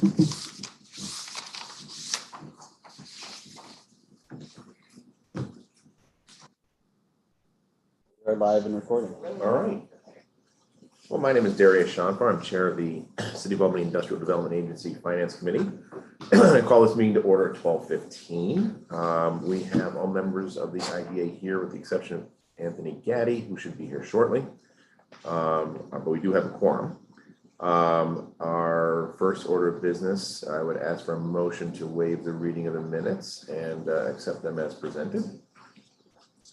We're live and recording. All right. Well, my name is Darius Shankar. I'm chair of the City of Albany Industrial Development Agency Finance Committee. I call this meeting to order at 12:15. We have all members of the IDA here with the exception of Anthony Gaddy, who should be here shortly. But we do have a quorum. Our first order of business, I would ask for a motion to waive the reading of the minutes and accept them as presented.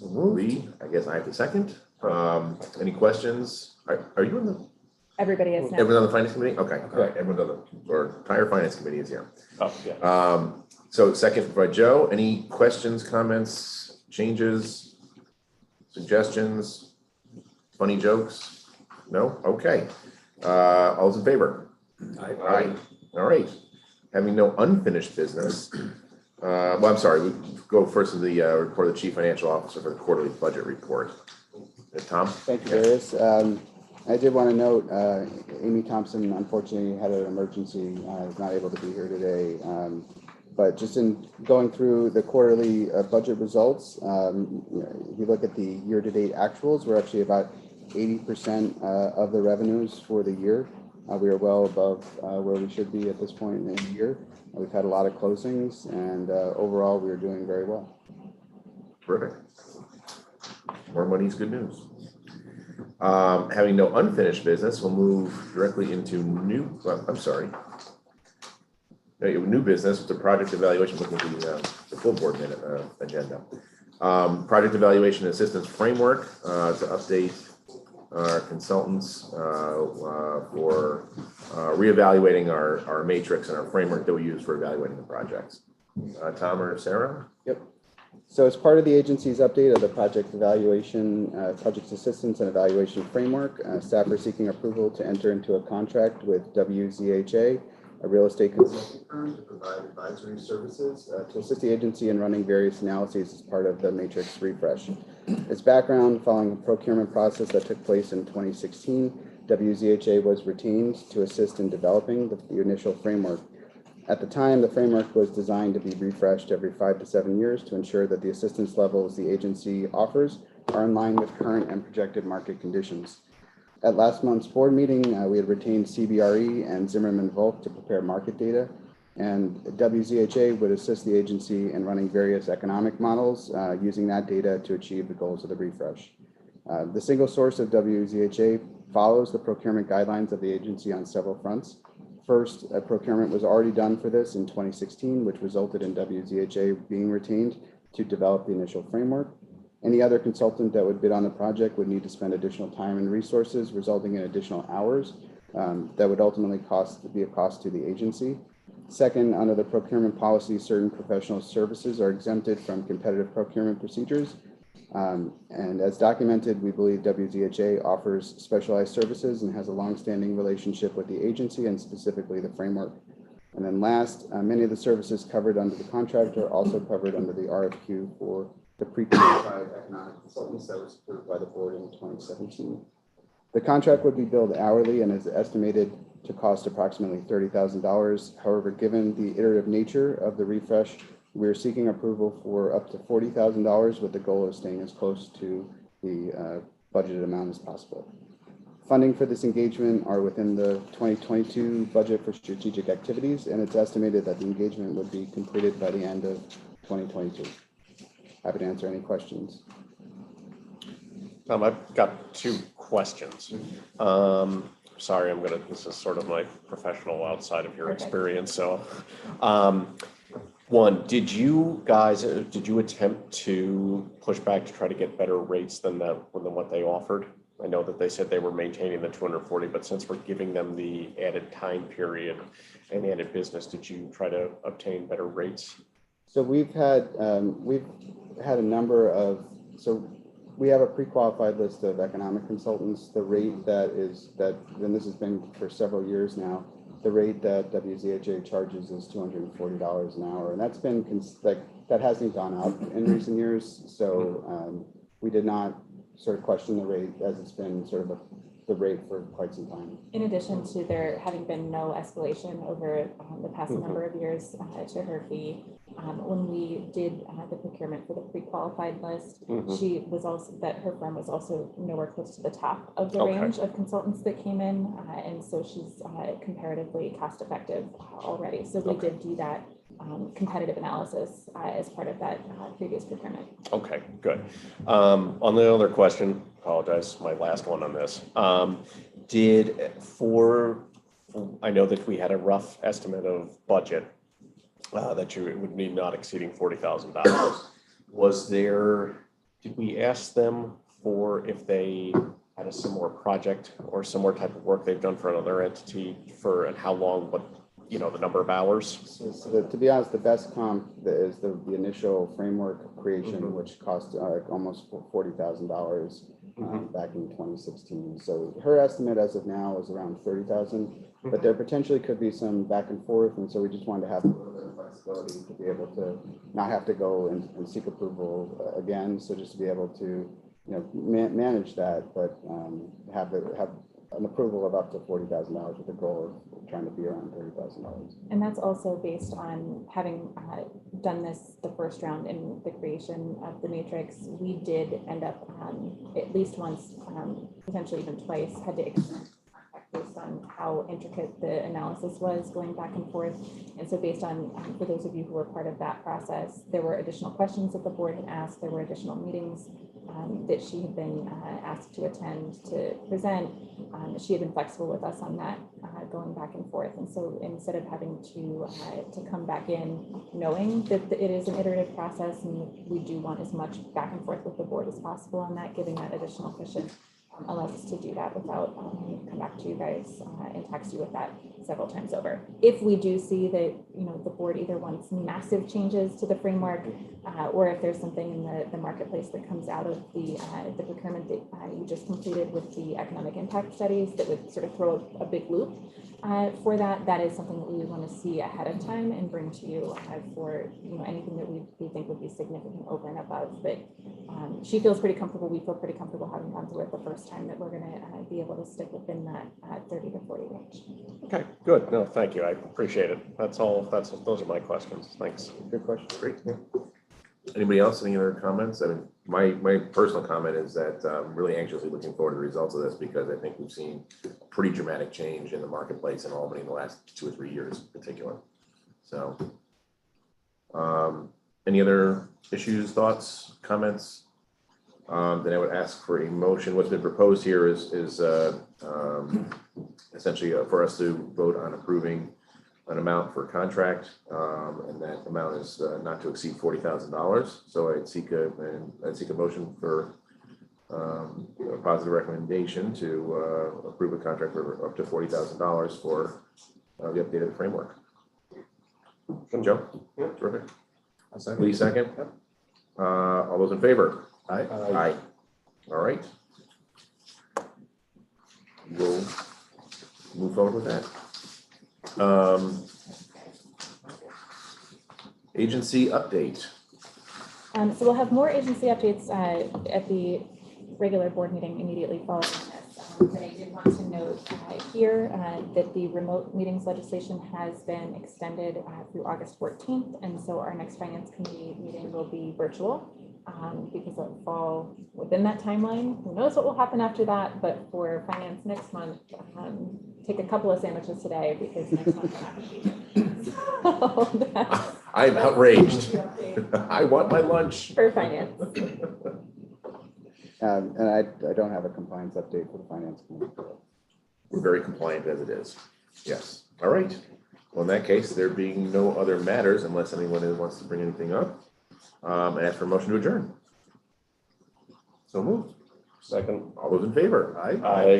Lee, I guess I have to second. Any questions? Are you in the? Everybody is now. Everyone on the finance committee? Okay, all right. Everyone on the entire finance committee is here. Oh, yeah. So second by Joe. Any questions, comments, changes, suggestions, funny jokes? No? Okay. All those in favor? Aye. All right. Having no unfinished business. Well, I'm sorry. We go first to the report of the chief financial officer for the quarterly budget report. Tom? Thank you, Darius. I did want to note, Amy Thompson unfortunately had an emergency, is not able to be here today. But just in going through the quarterly budget results, if you look at the year-to-date actuals, we're actually about 80% of the revenues for the year. We are well above where we should be at this point in the year. We've had a lot of closings, and overall, we are doing very well. Terrific. More money is good news. Having no unfinished business, we'll move directly into new business with the project evaluation, looking at the full board minute agenda. Project evaluation assistance framework to update our consultants for reevaluating our matrix and our framework that we use for evaluating the projects. Tom or Sarah? Yep. So as part of the agency's update of the project evaluation, project assistance and evaluation framework, staff are seeking approval to enter into a contract with WZHA, a real estate consulting firm, to provide advisory services to assist the agency in running various analyses as part of the matrix refresh. Its background: following a procurement process that took place in 2016, WZHA was retained to assist in developing the initial framework. At the time, the framework was designed to be refreshed every 5 to 7 years to ensure that the assistance levels the agency offers are in line with current and projected market conditions. At last month's board meeting, we had retained CBRE and Zimmerman Volk to prepare market data, and WZHA would assist the agency in running various economic models using that data to achieve the goals of the refresh. The single source of WZHA follows the procurement guidelines of the agency on several fronts. First, a procurement was already done for this in 2016, which resulted in WZHA being retained to develop the initial framework. Any other consultant that would bid on the project would need to spend additional time and resources, resulting in additional hours that would ultimately be a cost to the agency. Second, under the procurement policy, certain professional services are exempted from competitive procurement procedures. And as documented, we believe WZHA offers specialized services and has a long-standing relationship with the agency and specifically the framework. And then last, many of the services covered under the contract are also covered under the RFQ for the pre-qualified economic consultants that was approved by the board in 2017. The contract would be billed hourly and is estimated to cost approximately $30,000. However, given the iterative nature of the refresh, we are seeking approval for up to $40,000 with the goal of staying as close to the budgeted amount as possible. Funding for this engagement are within the 2022 budget for strategic activities, and it's estimated that the engagement would be completed by the end of 2022. Happy to answer any questions. I've got 2 questions. Sorry, this is sort of my professional outside of your experience. So, one, did you attempt to push back to try to get better rates than what they offered? I know that they said they were maintaining the 240, but since we're giving them the added time period and added business, did you try to obtain better rates? So we've had a number of, we have a pre-qualified list of economic consultants. The rate and this has been for several years now, the rate that WZHA charges is $240 an hour, and that's been that hasn't gone up in recent years. So we did not sort of question the rate, as it's been sort of the rate for quite some time. In addition to there having been no escalation over the past Mhm. number of years to her fee, when we did the procurement for the pre-qualified list, Mhm. she was also, that her firm was also nowhere close to the top of the Okay. range of consultants that came in. And so she's comparatively cost effective already. So we Okay. did do that competitive analysis as part of that previous procurement. Okay, good. On the other question, apologize, my last one on this. I know that we had a rough estimate of budget that you would need not exceeding $40,000. Did we ask them for if they had a similar project or similar type of work they've done for another entity and how long, the number of hours? So to be honest, the best comp is the initial framework creation, Mhm. which cost almost $40,000 Mhm. back in 2016. So her estimate as of now is around 30,000, but there potentially could be some back and forth. And so we just wanted to have a little bit of flexibility to be able to not have to go and seek approval again. So just to be able to, manage that, but have an approval of up to $40,000 with a goal of trying to be around $30,000. And that's also based on having done this the first round in the creation of the matrix. We did end up at least once, potentially even twice, had to extend contract based on how intricate the analysis was going back and forth. And so based on, for those of you who were part of that process, there were additional questions that the board had asked, there were additional meetings that she had been asked to attend to present. She had been flexible with us on that, going back and forth. And so instead of having to come back in knowing that it is an iterative process and we do want as much back and forth with the board as possible on that, giving that additional cushion allows us to do that without come back to you guys and text you with that several times over. If we do see that, the board either wants massive changes to the framework or if there's something in the marketplace that comes out of the procurement that you just completed with the economic impact studies that would sort of throw a big loop for that is something that we would want to see ahead of time and bring to you for anything that we think would be significant over and above. But she feels pretty comfortable. We feel pretty comfortable having gone through it the first time that we're going to be able to stick within that 30 to 40 range. Okay, good. No, thank you. I appreciate it. Those are my questions. Thanks. Good question. Great. Anybody else? Any other comments? I mean, my personal comment is that I'm really anxiously looking forward to the results of this because I think we've seen pretty dramatic change in the marketplace in Albany in the last 2 or 3 years in particular. So, any other issues, thoughts, comments? Then I would ask for a motion. What's been proposed here is essentially for us to vote on approving an amount for contract, and that amount is not to exceed $40,000. So I'd seek a motion for a positive recommendation to approve a contract for up to $40,000 for the updated framework. Joe? Yeah. Terrific. I'll second. Lee, second. All those in favor? Aye. Aye. All right. We'll move forward with that. Agency update. So we'll have more agency updates at the regular board meeting immediately following this. But I did want to note here that the remote meetings legislation has been extended through August 14th. And so our next finance committee meeting will be virtual because it'll fall within that timeline. Who knows what will happen after that, but for finance next month, take a couple of sandwiches today because next month we're not going to be here. So I'm outraged. I want my lunch. for finance. And I don't have a compliance update for the finance committee. We're very compliant as it is. Yes. All right. Well, in that case, there being no other matters, unless anyone wants to bring anything up, I ask for a motion to adjourn. So moved. Second. All those in favor? Aye. Aye.